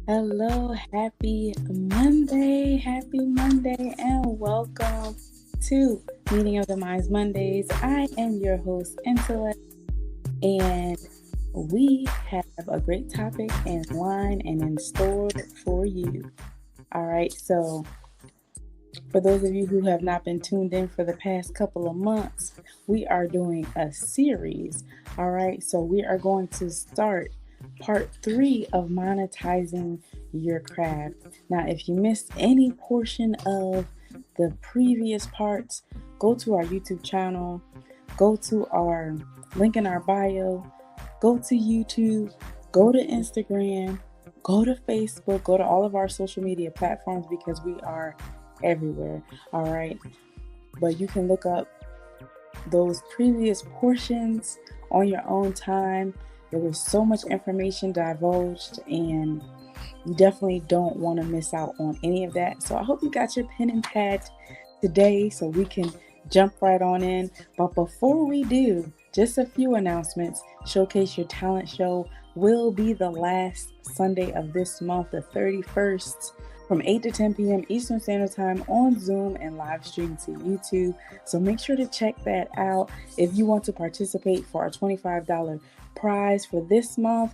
Hello, happy Monday, and welcome to Meeting of the Minds Mondays. I am your host, Intellect, and we have a great topic in line and in store for you. All right, so for those of you who have not been tuned in for the past couple of months, we are doing a series. All right, so we are going to start part 3 of monetizing your craft. Now, if you missed any portion of the previous parts, go to our YouTube channel, go to our link in our bio, go to YouTube, go to Instagram, go to Facebook, go to all of our social media platforms because we are everywhere. All right, but you can look up those previous portions on your own time. There was so much information divulged, and you definitely don't want to miss out on any of that. So I hope you got your pen and pad today so we can jump right on in. But before we do, just a few announcements. Showcase Your Talent show will be the last Sunday of this month, the 31st, from 8 to 10 p.m. Eastern Standard Time on Zoom and live stream to YouTube. So make sure to check that out. If you want to participate for our $25 prize for this month,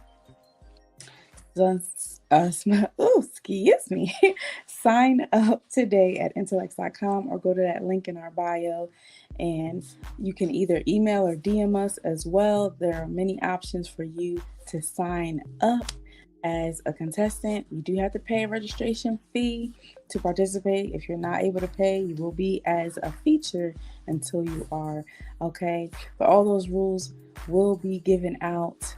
excuse me, sign up today at intellects.com or go to that link in our bio, and you can either email or DM us as well. There are many options for you to sign up as a contestant. You do have to pay a registration fee to participate. If you're not able to pay, you will be as a feature until you are. Okay, but all those rules will be given out,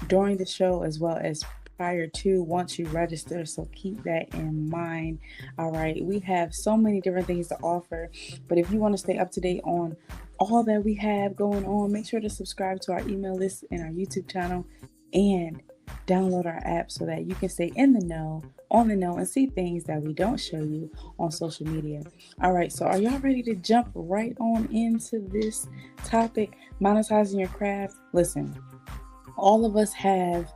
during the show as well as prior to once you register. So keep that in mind. All right, we have so many different things to offer, but if you want to stay up to date on all that we have going on, make sure to subscribe to our email list and our YouTube channel and download our app so that you can stay in the know, on the know, and see things that we don't show you on social media. All right, so are y'all ready to jump right on into this topic, monetizing your craft? Listen, all of us have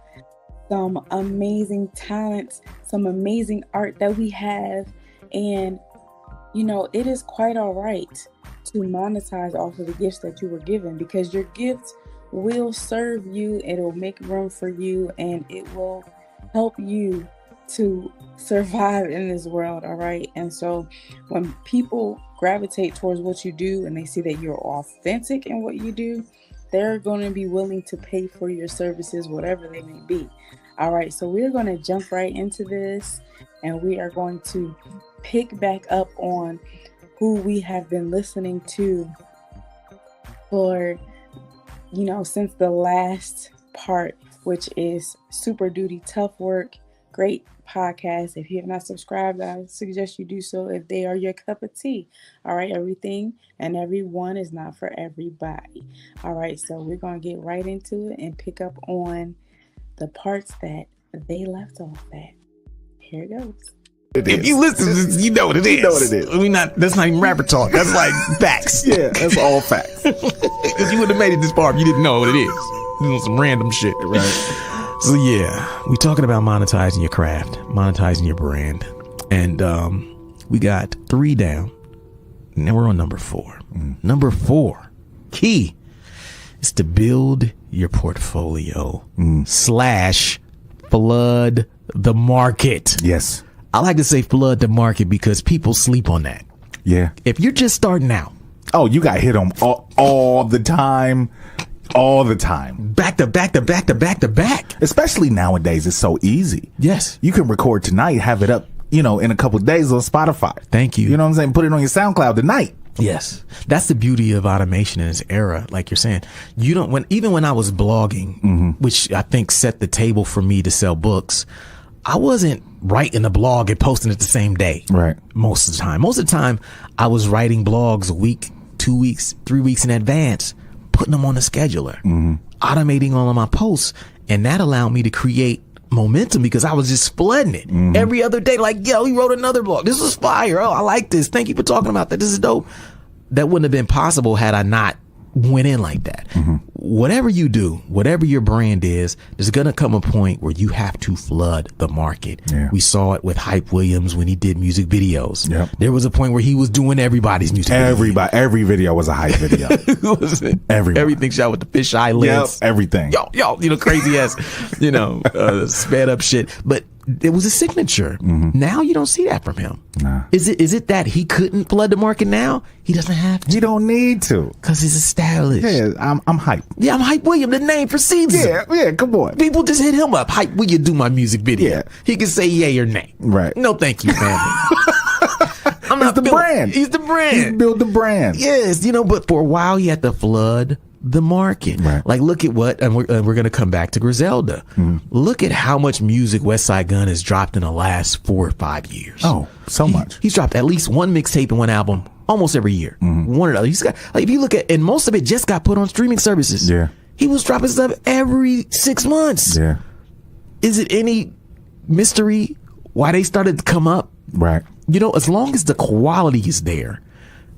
some amazing talents, some amazing art that we have, and it is quite all right to monetize off of the gifts that you were given, because your gifts will serve you, it'll make room for you, and it will help you to survive in this world. All right, and so when people gravitate towards what you do and they see that you're authentic in what you do, they're going to be willing to pay for your services, whatever they may be. All right, so we're going to jump right into this, and we are going to pick back up on who we have been listening to for since the last part, which is Super Duty Tough Work. Great podcast. If you have not subscribed, I suggest you do so if they are your cup of tea. All right, everything and everyone is not for everybody. All right, so we're going to get right into it and pick up on the parts that they left off at. Here it goes. If you listen, you know what it is. You know what it is. That's not even rapper talk. That's like facts. Yeah, that's all facts. If you would have made it this far, you didn't know what it is. You know, some random shit. Right. So yeah, we talking about monetizing your craft, monetizing your brand. And we got 3 down. Now we're on number 4. Number 4, key is to build your portfolio / flood the market. Yes. I like to say flood the market because people sleep on that. Yeah. If you're just starting out. Oh, you got hit on all the time. All the time. Back to back. Especially nowadays, it's so easy. Yes. You can record tonight, have it up, in a couple of days on Spotify. Thank you. You know what I'm saying? Put it on your SoundCloud tonight. Yes. That's the beauty of automation in this era. Like you're saying, even when I was blogging, which I think set the table for me to sell books, I wasn't writing a blog and posting it the same day. Right. Most of the time, I was writing blogs a week, 2 weeks, 3 weeks in advance, putting them on a scheduler, automating all of my posts. And that allowed me to create momentum because I was just flooding it every other day. Like, yo, he wrote another blog. This is fire. Oh, I like this. Thank you for talking about that. This is dope. That wouldn't have been possible had I not went in like that. whatever you do, whatever your brand is, there's going to come a point where you have to flood the market. Yeah. We saw it with Hype Williams when he did music videos. Yep. There was a point where he was doing everybody's music Everybody, every video was a hype video. Everything shot with the fisheye lens. Yep, everything. Y'all, crazy ass, sped up shit. But it was a signature. Now you don't see that from him. Nah. Is it that he couldn't flood the market now? He doesn't have to. You don't need to. Because he's established. Yeah, I'm hype. Yeah, I'm Hype William. The name precedes him. Yeah, come on. People just hit him up. Hype, will you do my music video? Yeah. He can say yay or nay. Right. No, thank you, family. I'm He's the brand. He's the brand. He's built the brand. Yes, but for a while he had to flood the market. Right. Like, look at what, and we're going to come back to Griselda. Look at how much music Westside Gunn has dropped in the last 4 or 5 years. Oh, so much. He's dropped at least one mixtape and one album almost every year. One or the other. He's got, like, if you look at, and most of it just got put on streaming services. Yeah. He was dropping stuff every 6 months. Yeah. Is it any mystery why they started to come up? Right. As long as the quality is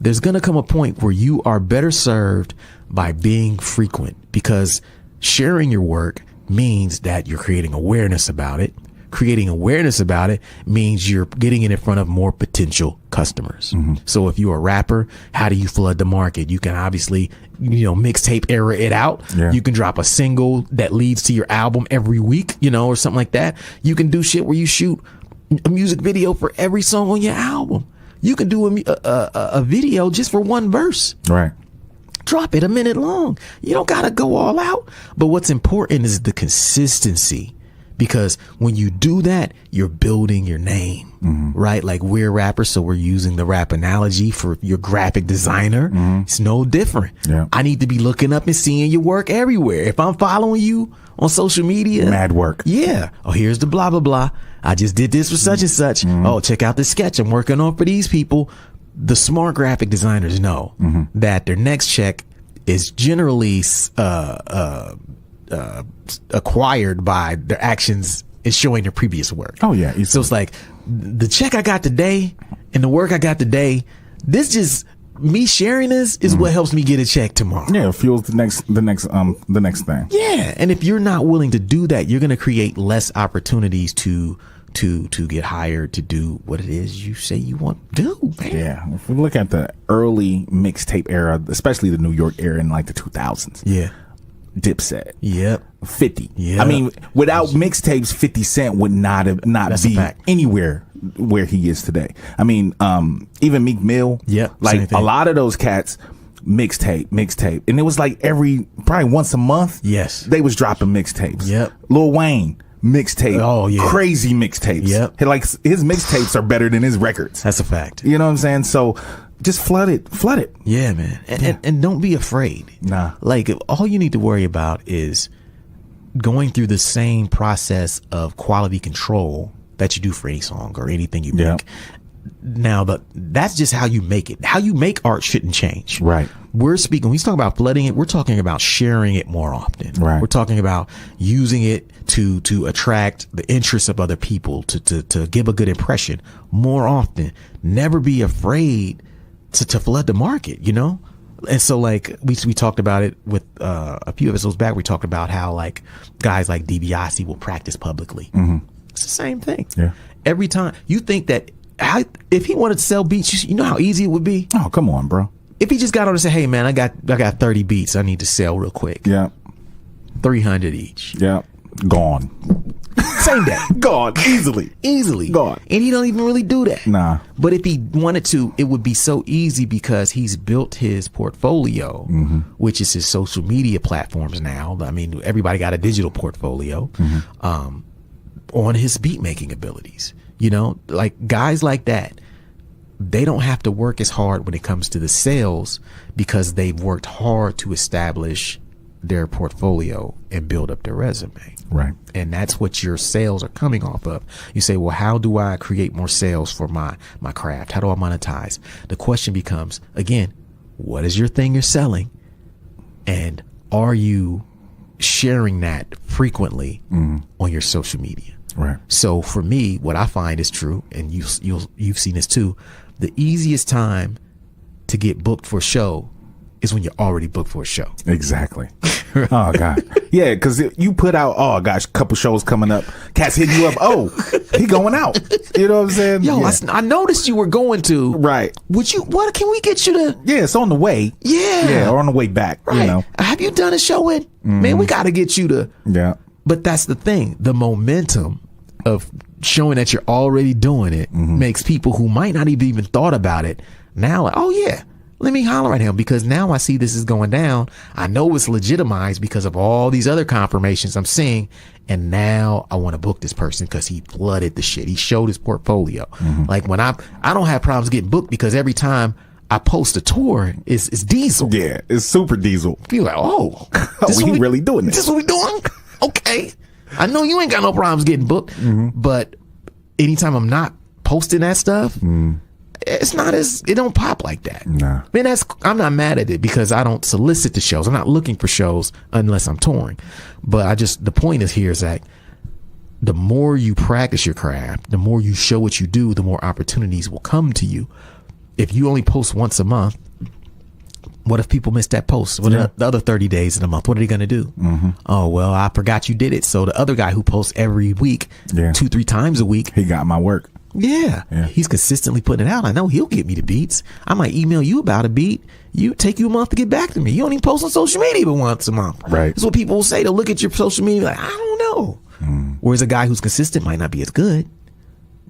there's going to come a point where you are better served by being frequent, because sharing your work means that you're creating awareness about it. Creating awareness about it means you're getting it in front of more potential customers. So if you're a rapper, how do you flood the market? You can obviously, mixtape era it out. Yeah. You can drop a single that leads to your album every week, or something like that. You can do shit where you shoot a music video for every song on your album. You can do a video just for one verse. Right. Drop it a minute long. You don't got to go all out. But what's important is the consistency, because when you do that, you're building your name, right? Like, we're rappers, so we're using the rap analogy for your graphic designer. It's no different. Yeah. I need to be looking up and seeing your work everywhere. If I'm following you on social media, Mad work. yeah. Oh, here's the blah, blah, blah. I just did this for such and such. Oh, check out this sketch I'm working on for these people. The smart graphic designers know that their next check is generally acquired by their actions in showing their previous work. Oh, yeah. So it's like, the check I got today and the work I got today, this just, me sharing this is what helps me get a check tomorrow. Yeah, it fuels the next thing. Yeah. And if you're not willing to do that, you're going to create less opportunities to get hired to do what it is you say you want to do, man. Yeah. If we look at the early mixtape era, especially the New York era in like the 2000s. Yeah. Dipset. Yep. 50. Yep. I mean, without mixtapes, 50 Cent would not That's a be fact. anywhere where he is today. I mean, even Meek Mill. Yep, same Like, thing. a lot of those cats, mixtape. And it was like probably once a month. Yes. They was dropping mixtapes. Yep. Lil Wayne, mixtape. Oh, yeah. Crazy mixtapes. Yep. Like, his mixtapes are better than his records. That's a fact. You know what I'm saying? So just flood it. Yeah, man. And don't be afraid. Nah. Like, all you need to worry about is going through the same process of quality control that you do for any song or anything you make. Yeah. Now, that's just how you make it. How you make art shouldn't change. Right. When we talk about flooding it, we're talking about sharing it more often. Right. We're talking about using it to attract the interest of other people, to give a good impression more often. Never be afraid to flood the market, And so, like, we talked about it with a few episodes back. We talked about how, like, guys like DiBiase will practice publicly. It's the same thing. Yeah. Every time you think that, if he wanted to sell beats, you know how easy it would be. Oh, come on, bro. If he just got on and said, "Hey, man, I got 30 beats I need to sell real quick. Yeah. 300 each. Yeah. Gone. Same day. Gone. Easily. Gone. And he don't even really do that. Nah. But if he wanted to, it would be so easy, because he's built his portfolio, which is his social media platforms now. I mean, everybody got a digital portfolio, on his beat making abilities. Like, guys like that, they don't have to work as hard when it comes to the sales, because they've worked hard to establish their portfolio and build up their resume. Right. And that's what your sales are coming off of. You say, well, how do I create more sales for my craft? How do I monetize? The question becomes, again, what is your thing you're selling? And are you sharing that frequently on your social media? Right. So for me, what I find is true, and you've seen this too, the easiest time to get booked for a show is when you're already booked for a show. Exactly. Oh God. Yeah, because you put out, oh gosh, a couple shows coming up. Cats hitting you up. Oh, he going out. You know what I'm saying? Yo, yeah. I noticed you were going to. Right. What can we get you to? Yeah, it's on the way. Yeah. Or on the way back. Right. You know. Have you done a show in? Man, we got to get you to. Yeah. But that's the thing. The momentum of showing that you're already doing it makes people who might not have even thought about it now like, oh yeah, let me holler at him, because now I see this is going down. I know it's legitimized because of all these other confirmations I'm seeing. And now I want to book this person because he flooded the shit. He showed his portfolio. Like when I don't have problems getting booked because every time I post a tour, it's diesel. Yeah, it's super diesel. Feel like, oh, we really doing this. This is what we doing? Okay. I know you ain't got no problems getting booked, but anytime I'm not posting that stuff, it don't pop like that. Nah. I mean, I'm not mad at it because I don't solicit the shows. I'm not looking for shows unless I'm touring. But the point is that the more you practice your craft, the more you show what you do, the more opportunities will come to you. If you only post once a month, what if people miss that post? What the other 30 days in a month? What are they going to do? Oh, well, I forgot you did it. So the other guy who posts every week, 2-3 times a week, he got my work. Yeah. He's consistently putting it out. I know he'll get me the beats. I might email you about a beat. Take you a month to get back to me. You don't even post on social media but once a month. Right. That's what people will say. They'll look at your social media like, I don't know. Whereas a guy who's consistent might not be as good.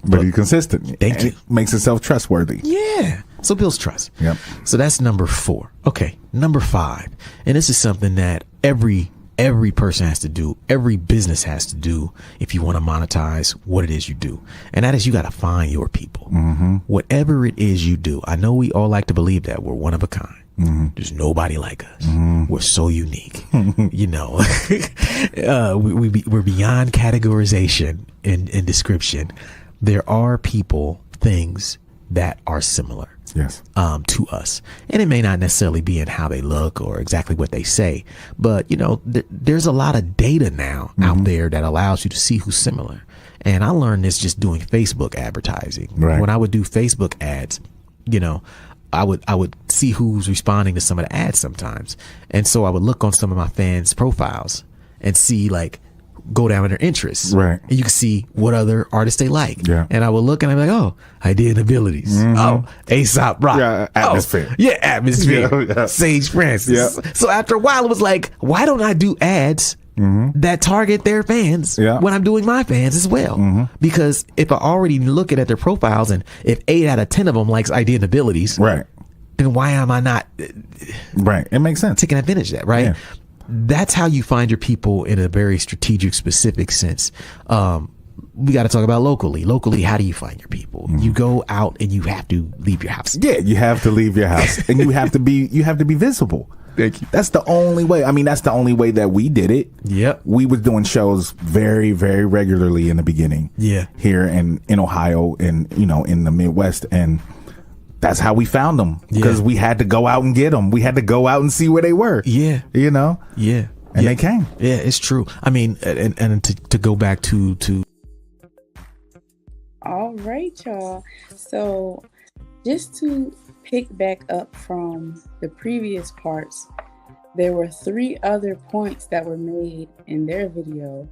But he's consistent. Thank you. Makes himself trustworthy. Yeah. So builds trust. Yep. So that's number 4. Okay. Number 5. And this is something that every person has to do. Every business has to do if you want to monetize what it is you do. And that is, you got to find your people. Whatever it is you do. I know we all like to believe that we're one of a kind. There's nobody like us. We're so unique. You know, we're beyond categorization and description. There are people, things that are similar. Yes. To us. And it may not necessarily be in how they look or exactly what they say, but you know, there's a lot of data now out there that allows you to see who's similar. And I learned this just doing Facebook advertising. Right. When I would do Facebook ads, you know, I would see who's responding to some of the ads sometimes. And so I would look on some of my fans' profiles and see, like, go down in their interests. Right. And you can see what other artists they like. Yeah. And I would look and I'd be like, oh, Idea and Abilities. Oh, Aesop Rock. Yeah, Atmosphere. Oh, yeah, Atmosphere. Yeah. Sage Francis. Yeah. So after a while, it was like, why don't I do ads that target their fans when I'm doing my fans as well? Because if I already looking at their profiles and if 8 out of 10 of them likes Idea and Abilities, Right. then why am I not Right. It makes sense. taking advantage of that, right? Yeah. That's how you find your people in a very strategic, specific sense. We got to talk about locally. Locally, how do you find your people? You go out and you have to leave your house. Yeah, you have to leave your house and you have to be visible. Thank you. That's the only way. I mean, that's the only way that we did it. Yep. We was doing shows very, very regularly in the beginning. Yeah. Here in Ohio and, you know, in the Midwest. And that's how we found them, because we had to go out and get them. We had to go out and see where they were. Yeah. You know? Yeah. And they came. Yeah, it's true. I mean, and to go back to. All right, y'all. So just to pick back up from the previous parts, there were 3 other points that were made in their video.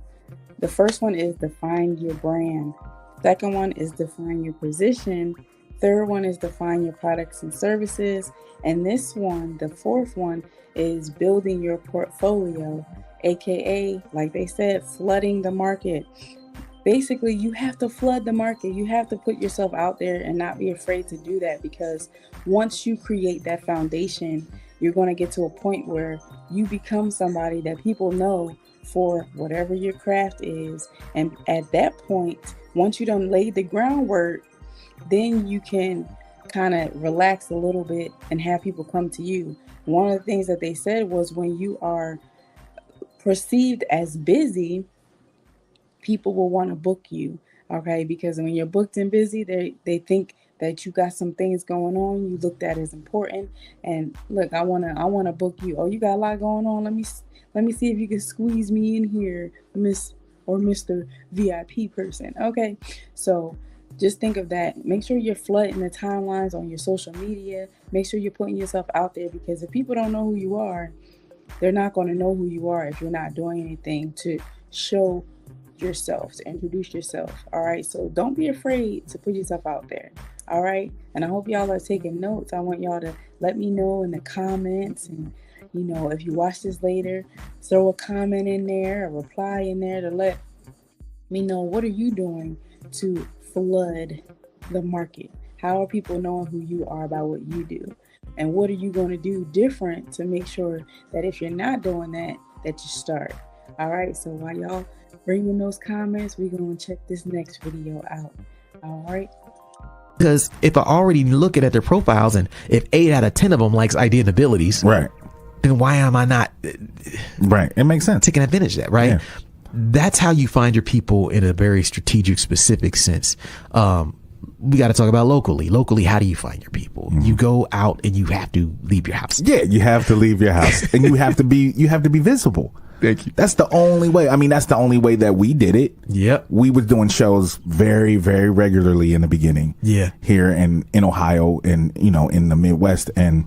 The first one is define your brand. Second one is define your position. Third one is define your products and services. And this one, the fourth one, is building your portfolio, aka, like they said, flooding the market. Basically, you have to flood the market. You have to put yourself out there and not be afraid to do that, because once you create that foundation, you're going to get to a point where you become somebody that people know for whatever your craft is. And at that point, once you done laid the groundwork, then you can kind of relax a little bit and have people come to you. One of the things that they said was, when you are perceived as busy, people will want to book you, okay? Because when you're booked and busy, they think that you got some things going on. You looked at as important, and look, I wanna book you. Oh, you got a lot going on. Let me see if you can squeeze me in here, Miss or Mr. VIP person. Okay, so just think of that. Make sure you're flooding the timelines on your social media. Make sure you're putting yourself out there, because if people don't know who you are, they're not going to know who you are if you're not doing anything to show yourself, to introduce yourself. All right. So don't be afraid to put yourself out there. All right. And I hope y'all are taking notes. I want y'all to let me know in the comments. And, you know, if you watch this later, throw a comment in there, a reply in there to let me know, what are you doing to flood the market? How are people knowing who you are by what you do? And what are you going to do different to make sure that if you're not doing that, that you start? All right. So while y'all bring in those comments, we're going to check this next video out. All right. Because if I already looking at their profiles, and if 8 out of 10 of them likes idea and abilities, right, then why am I not right? It makes sense. taking advantage of that, right? Yeah. That's how you find your people in a very strategic, specific sense. We got to talk about locally. Locally, how do you find your people? You go out and you have to leave your house. Yeah, you have to leave your house, and you have to be visible. Thank you. That's the only way. I mean, that's the only way that we did it. Yep. We was doing shows very, very regularly in the beginning. Yeah. Here in Ohio and, you know, in the Midwest. And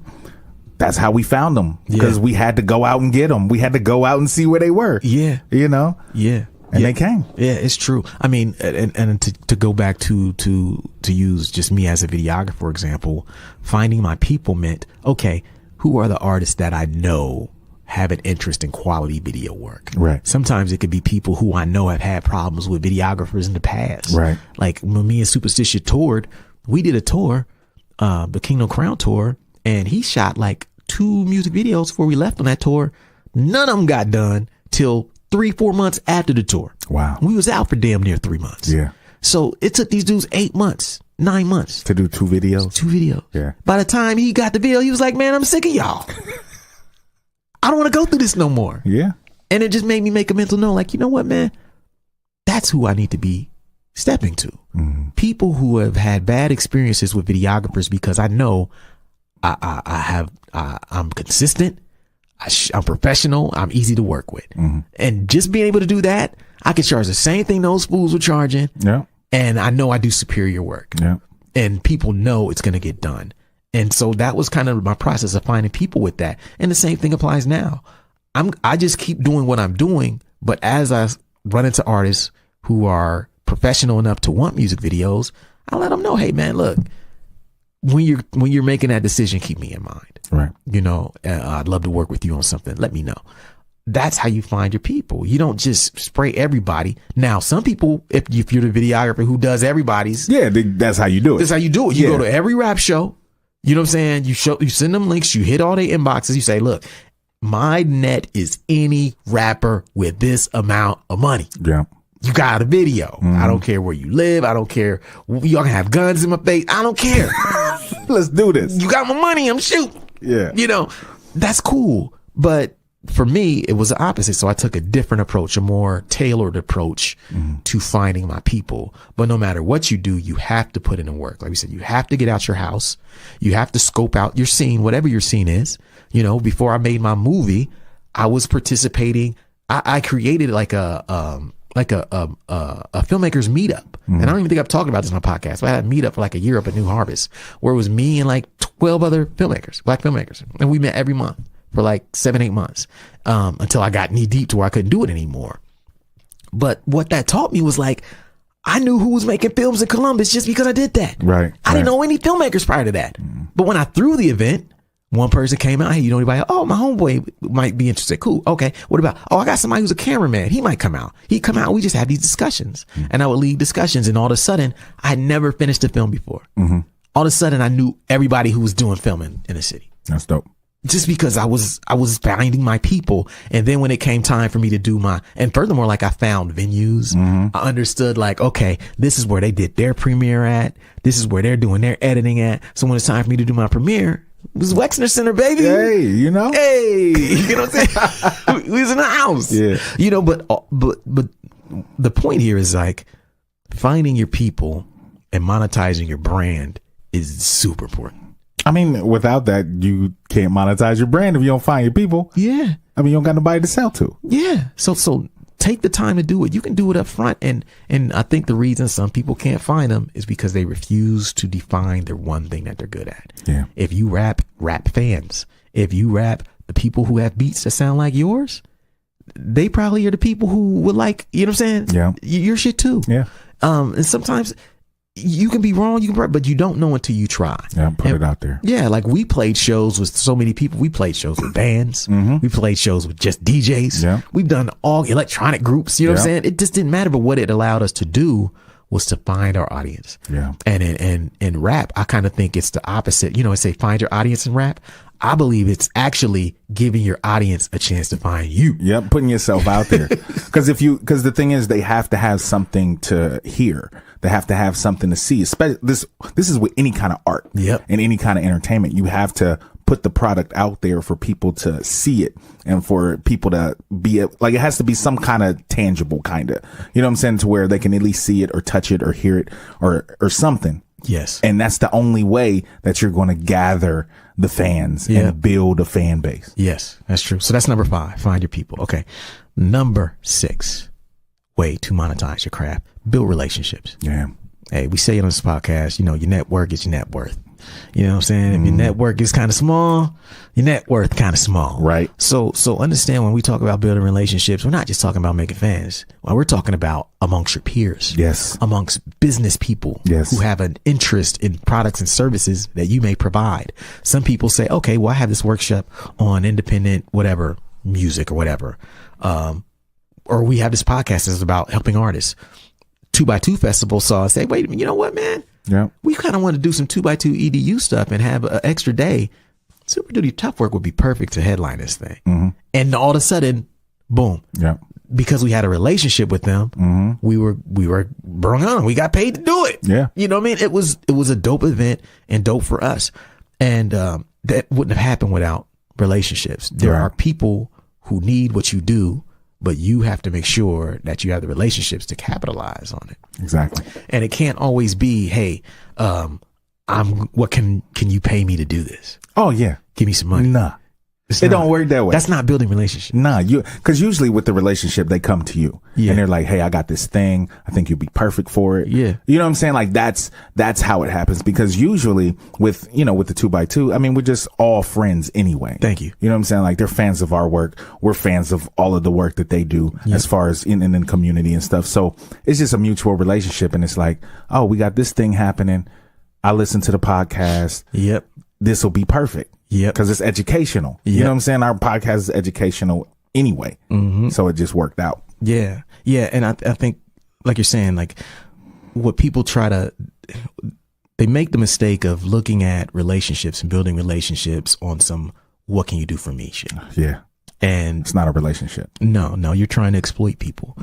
that's how we found them, because we had to go out and get them. We had to go out and see where they were. Yeah. You know? Yeah. And they came. Yeah, it's true. I mean, and to go back to use just me as a videographer, for example, finding my people meant, okay, who are the artists that I know have an interest in quality video work? Right. Sometimes it could be people who I know have had problems with videographers in the past. Right. Like when me and Superstition toured, we did a tour, the Kingdom Crown tour, and he shot like 2 music videos before we left on that tour. None of them got done till 3-4 months after the tour. Wow. We was out for damn near 3 months. Yeah. So it took these dudes 8 months, 9 months to do 2 videos. 2 videos. Yeah. By the time he got the video, he was like, man, I'm sick of y'all. I don't want to go through this no more. Yeah. And it just made me make a mental note, like, you know what, man? That's who I need to be stepping to. Mm-hmm. People who have had bad experiences with videographers, because I know I'm consistent. I'm professional. I'm easy to work with. Mm-hmm. And just being able to do that, I can charge the same thing those fools were charging. Yeah. And I know I do superior work. Yeah. And people know it's going to get done. And so that was kind of my process of finding people with that. And the same thing applies now. I just keep doing what I'm doing. But as I run into artists who are professional enough to want music videos, I let them know, hey man, look, when you're making that decision, keep me in mind. Right. You know, I'd love to work with you on something. Let me know. That's how you find your people. You don't just spray everybody. Now, some people, if you're the videographer who does everybody's. Yeah, that's how you do it. That's how you do it. You go to every rap show. You know what I'm saying? You send them links. You hit all their inboxes. You say, look, my net is any rapper with this amount of money. Yeah. You got a video. Mm-hmm. I don't care where you live. I don't care. Y'all can have guns in my face. I don't care. Let's do this. You got my money. I'm shooting. Yeah. You know, that's cool. But for me, it was the opposite. So I took a different approach, a more tailored approach to finding my people. But no matter what you do, you have to put in the work. Like we said, you have to get out your house. You have to scope out your scene, whatever your scene is. You know, before I made my movie, I was participating. I created like a filmmakers meetup. And I don't even think I've talked about this on my podcast, but I had a meetup for like a year up at New Harvest, where it was me and like 12 other filmmakers, black filmmakers. And we met every month for like 7-8 months, until I got knee deep to where I couldn't do it anymore. But what that taught me was like, I knew who was making films in Columbus just because I did that. Right. I didn't know any filmmakers prior to that. But when I threw the event, one person came out, hey, you know anybody? Oh, my homeboy might be interested. Cool. Okay. What about, I got somebody who's a cameraman. He might come out. He'd come out. We just had these discussions. And I would lead discussions. And all of a sudden, I had never finished a film before. All of a sudden, I knew everybody who was doing filming in the city. That's dope. Just because I was finding my people. And then when it came time for me to do and furthermore, like I found venues, I understood like, okay, this is where they did their premiere at. This is where they're doing their editing at. So when it's time for me to do my premiere, it was Wexner Center, baby. Hey, you know? Hey, you know what I'm saying? We was in the house. Yeah. You know, but the point here is like finding your people and monetizing your brand is super important. I mean, without that, you can't monetize your brand if you don't find your people. Yeah. I mean, you don't got nobody to sell to. Yeah. So take the time to do it. You can do it up front. And I think the reason some people can't find them is because they refuse to define their one thing that they're good at. Yeah. If you rap fans. If you rap the people who have beats that sound like yours, they probably are the people who would like, you know what I'm saying? Yeah. Your shit too. Yeah. And sometimes you can be wrong, but you don't know until you try. Yeah, put it out there. Yeah, like we played shows with so many people. We played shows with bands. We played shows with just DJs. Yeah. We've done all electronic groups. You know what I'm saying? It just didn't matter. But what it allowed us to do was to find our audience. Yeah. And in rap, I kind of think it's the opposite. You know, I say find your audience in rap. I believe it's actually giving your audience a chance to find you. Yep, putting yourself out there. Because the thing is, they have to have something to hear. They have to have something to see. Especially this is with any kind of art. Yep. And any kind of entertainment. You have to put the product out there for people to see it and for people to be like, it has to be some kind of tangible kind of, you know what I'm saying, to where they can at least see it or touch it or hear it or something. Yes. And that's the only way that you're going to gather the fans and build a fan base. Yes, that's true. So that's number 5. Find your people. Okay. Number 6, way to monetize your craft. Build relationships. Yeah. Hey, we say it on this podcast, you know, your network is your net worth. You know what I'm saying? If your network is kind of small, your net worth kind of small. Right. So understand when we talk about building relationships, we're not just talking about making fans. Well, we're talking about amongst your peers. Yes. Amongst business people. Yes. Who have an interest in products and services that you may provide. Some people say, okay, well, I have this workshop on independent, whatever, music or whatever. Or we have this podcast that's about helping artists. 2x2 Festival saw us say, wait a minute, you know what, man? Yeah. We kind of want to do some 2x2 EDU stuff and have an extra day. Super Duty Tough Work would be perfect to headline this thing. And all of a sudden, boom. Yeah. Because we had a relationship with them, we were brought on. We got paid to do it. Yeah. You know what I mean? It was a dope event and dope for us. And that wouldn't have happened without relationships. There are people who need what you do, but you have to make sure that you have the relationships to capitalize on it. Exactly. And it can't always be, hey, what can you pay me to do this? Oh yeah. Give me some money. Nah. It don't work that way. That's not building relationship. Nah, because usually with the relationship, they come to you and they're like, hey, I got this thing. I think you'd be perfect for it. Yeah. You know what I'm saying? Like that's how it happens, because usually with the 2x2, I mean, we're just all friends anyway. Thank you. You know what I'm saying? Like they're fans of our work. We're fans of all of the work that they do as far as in the community and stuff. So it's just a mutual relationship. And it's like, oh, we got this thing happening. I listen to the podcast. Yep. This will be perfect. Yep. Because it's educational. You know what I'm saying? Our podcast is educational anyway. So it just worked out. Yeah. Yeah. And I think, like you're saying, like what people they make the mistake of looking at relationships and building relationships on some, what can you do for me shit. Yeah. And it's not a relationship. No, you're trying to exploit people.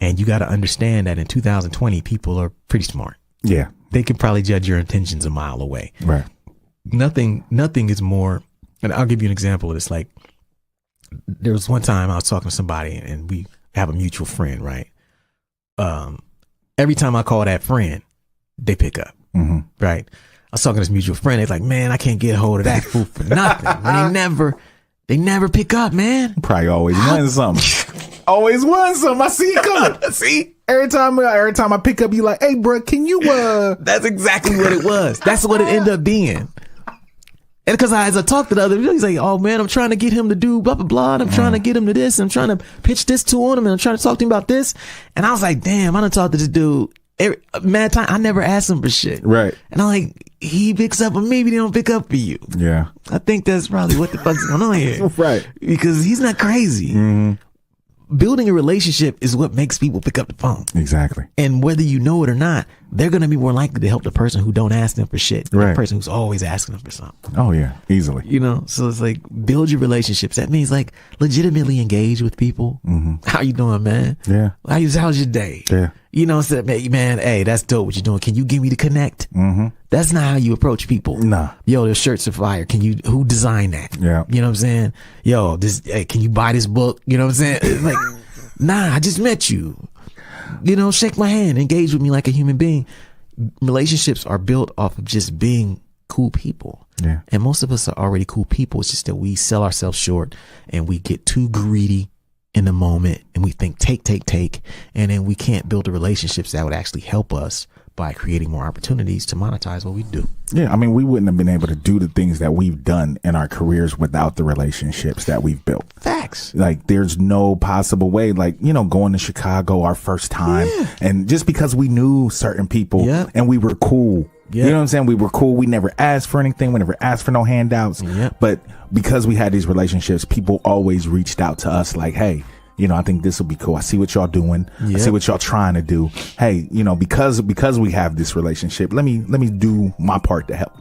And you got to understand that in 2020, people are pretty smart. Yeah. They can probably judge your intentions a mile away. Right. Nothing is more, and I'll give you an example of this. Like there was one time I was talking to somebody and we have a mutual friend, right? Every time I call that friend, they pick up, right? I was talking to this mutual friend. They're like, man, I can't get a hold of that fool for nothing. And they never pick up, man. Probably always won something. Always won something. I see it coming. See? Every time I pick up, you like, hey, bro, can you, That's exactly what it was. That's what it ended up being. And because as I talked to the other, he's like, oh man, I'm trying to get him to do blah, blah, blah. And I'm trying to get him to this. And I'm trying to pitch this to him. And I'm trying to talk to him about this. And I was like, damn, I done talked to this dude mad time. I never asked him for shit. Right. And I'm like, he picks up on me, but he don't pick up for you. Yeah. I think that's probably what the fuck's going on here. Right. Because he's not crazy. Building a relationship is what makes people pick up the phone. Exactly. And whether you know it or not, they're going to be more likely to help the person who don't ask them for shit than the person who's always asking them for something. Oh yeah, easily. You know, so it's like build your relationships. That means like legitimately engage with people. How you doing, man? Yeah. How's your day? Yeah. You know, instead of, man, hey, that's dope what you're doing. Can you give me the connect? That's not how you approach people. Nah. Yo, the shirts are fire. Who designed that? Yeah. You know what I'm saying? Yo, hey, can you buy this book? You know what I'm saying? It's like, nah, I just met you. You know, shake my hand, engage with me like a human being. Relationships are built off of just being cool people. Yeah. And most of us are already cool people. It's just that we sell ourselves short and we get too greedy in the moment and we think take, and then we can't build the relationships that would actually help us by creating more opportunities to monetize what we do. Yeah, I mean, we wouldn't have been able to do the things that we've done in our careers without the relationships that we've built. Facts. Like, there's no possible way, like, you know, going to Chicago our first time, and just because we knew certain people and we were cool. You know what I'm saying? We were cool. We never asked for anything. We never asked for no handouts. But because we had these relationships, people always reached out to us like, hey, you know, I think this will be cool. I see what y'all doing. I see what y'all trying to do. Hey, you know, because we have this relationship, let me do my part to help.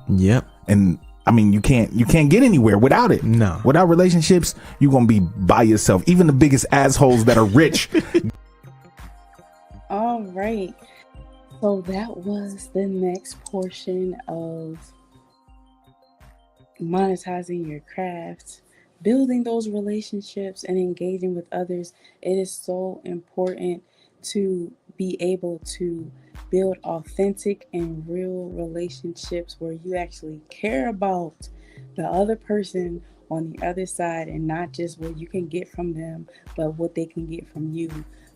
And I mean, you can't get anywhere without it. No. Without relationships, you're going to be by yourself. Even the biggest assholes that are rich. All right. So that was the next portion of monetizing your craft. Building those relationships and engaging with others. It is so important to be able to build authentic and real relationships where you actually care about the other person on the other side, and not just what you can get from them, but what they can get from you.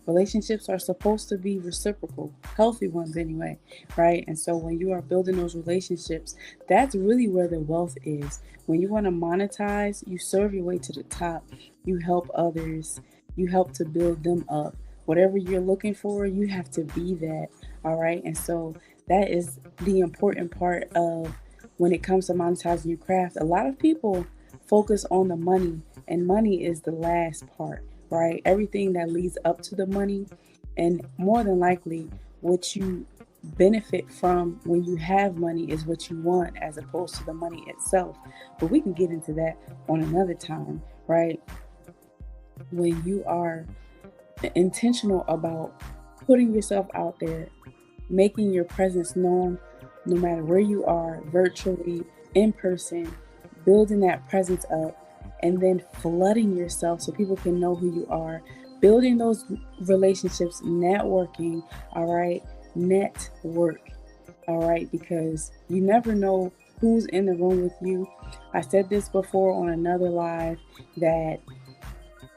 Relationships are supposed to be reciprocal, healthy ones anyway, right? And so when you are building those relationships, that's really where the wealth is. When you want to monetize, you serve your way to the top. You help others. You help to build them up. Whatever you're looking for, you have to be that, all right? And so that is the important part of when it comes to monetizing your craft. A lot of people focus on the money, and money is the last part. Right? Everything that leads up to the money, and more than likely what you benefit from when you have money is what you want as opposed to the money itself. But we can get into that on another time, right? When you are intentional about putting yourself out there, making your presence known, no matter where you are, virtually, in person, building that presence up, and then flooding yourself so people can know who you are, building those relationships, networking, all right? Network, all right? Because you never know who's in the room with you. I said this before on another live that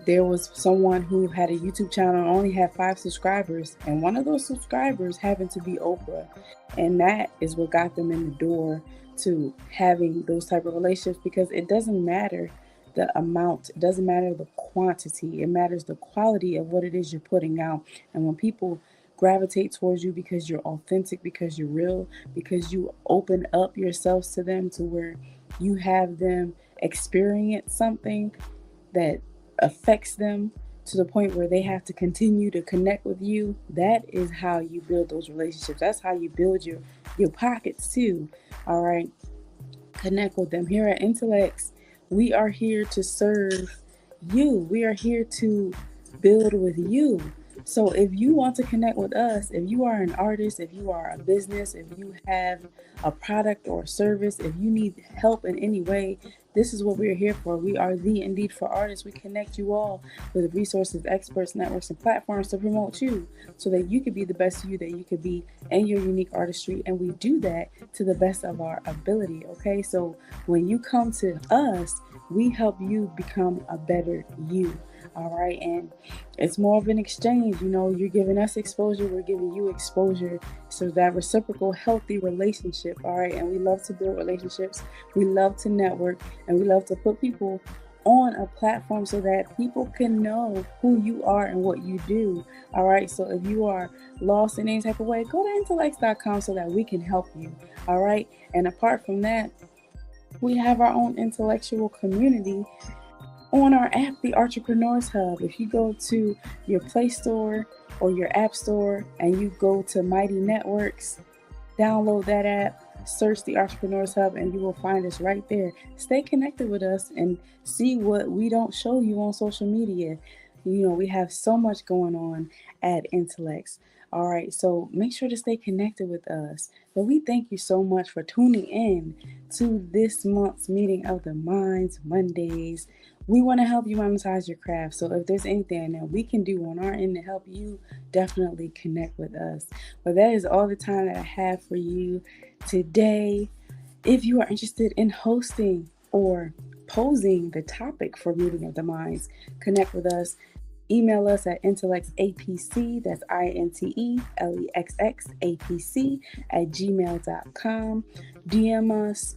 there was someone who had a YouTube channel and only had 5 subscribers, and one of those subscribers happened to be Oprah, and that is what got them in the door to having those type of relationships. Because it doesn't matter the amount, it doesn't matter the quantity, it matters the quality of what it is you're putting out. And when people gravitate towards you because you're authentic, because you're real, because you open up yourselves to them, to where you have them experience something that affects them to the point where they have to continue to connect with you, that is how you build those relationships. That's how you build your pockets too. All right, connect with them. Here at Intellects, we are here to serve you. We are here to build with you. So if you want to connect with us, if you are an artist, if you are a business, if you have a product or a service, if you need help in any way, this is what we're here for. We are the Indeed for Artists. We connect you all with resources, experts, networks, and platforms to promote you so that you could be the best you that you could be in your unique artistry. And we do that to the best of our ability, okay? So when you come to us, we help you become a better you. All right. And it's more of an exchange. You know, you're giving us exposure, we're giving you exposure. So that reciprocal, healthy relationship. All right. And we love to build relationships. We love to network, and we love to put people on a platform so that people can know who you are and what you do. All right. So if you are lost in any type of way, go to intellects.com so that we can help you. All right. And apart from that, we have our own intellectual community on our app, the Artrepreneurs Hub. If you go to your Play Store or your App Store and you go to Mighty Networks, download that app, search the Artrepreneurs Hub, and you will find us right there. Stay connected with us and see what we don't show you on social media. You know, we have so much going on at Intellects. All right, so make sure to stay connected with us. But we thank you so much for tuning in to this month's meeting of the Minds Mondays. We want to help you monetize your craft. So if there's anything that we can do on our end to help you, definitely connect with us. But that is all the time that I have for you today. If you are interested in hosting or posing the topic for Meeting of the Minds, connect with us. Email us at intellectsapc, that's INTELEXXAPC @gmail.com. DM us,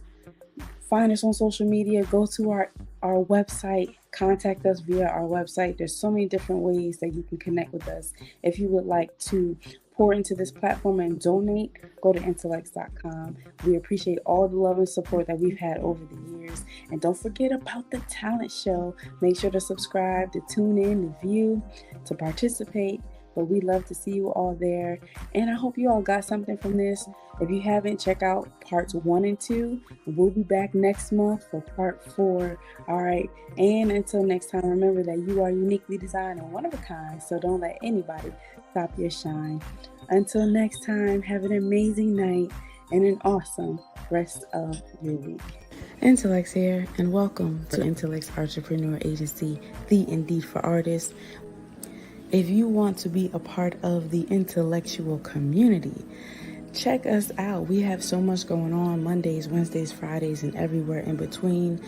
find us on social media, go to our website, contact us via our website. There's so many different ways that you can connect with us. If you would like to pour into this platform and donate, go to intellects.com. We appreciate all the love and support that we've had over the years. And don't forget about the talent show. Make sure to subscribe, to tune in, to view, to participate. But we love to see you all there. And I hope you all got something from this. If you haven't, check out parts 1 and 2. We'll be back next month for part 4. All right. And until next time, remember that you are uniquely designed and one of a kind. So don't let anybody stop your shine. Until next time, have an amazing night and an awesome rest of your week. Intellects here, and welcome to Intellects Artrepreneur Agency, the Indeed for Artists. If you want to be a part of the intellectual community, check us out. We have so much going on Mondays, Wednesdays, Fridays, and everywhere in between.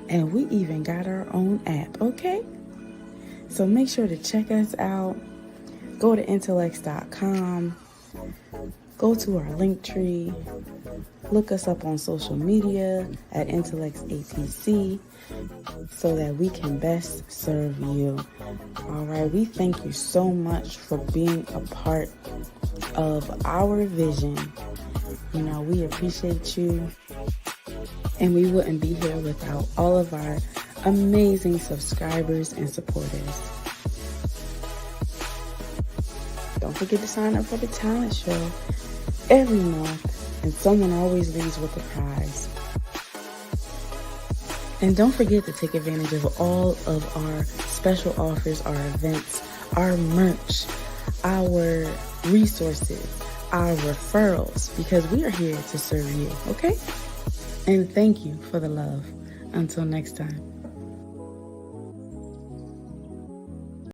And we even got our own app, okay? So make sure to check us out. Go to intellects.com. Go to our link tree. Look us up on social media at intellectsapc so that we can best serve you. All right, we thank you so much for being a part of our vision. You know, we appreciate you, and we wouldn't be here without all of our amazing subscribers and supporters. Don't forget to sign up for the talent show every month, and someone always leaves with a prize. And don't forget to take advantage of all of our special offers, our events, our merch, our resources, our referrals, because we are here to serve you, okay? And thank you for the love. Until next time.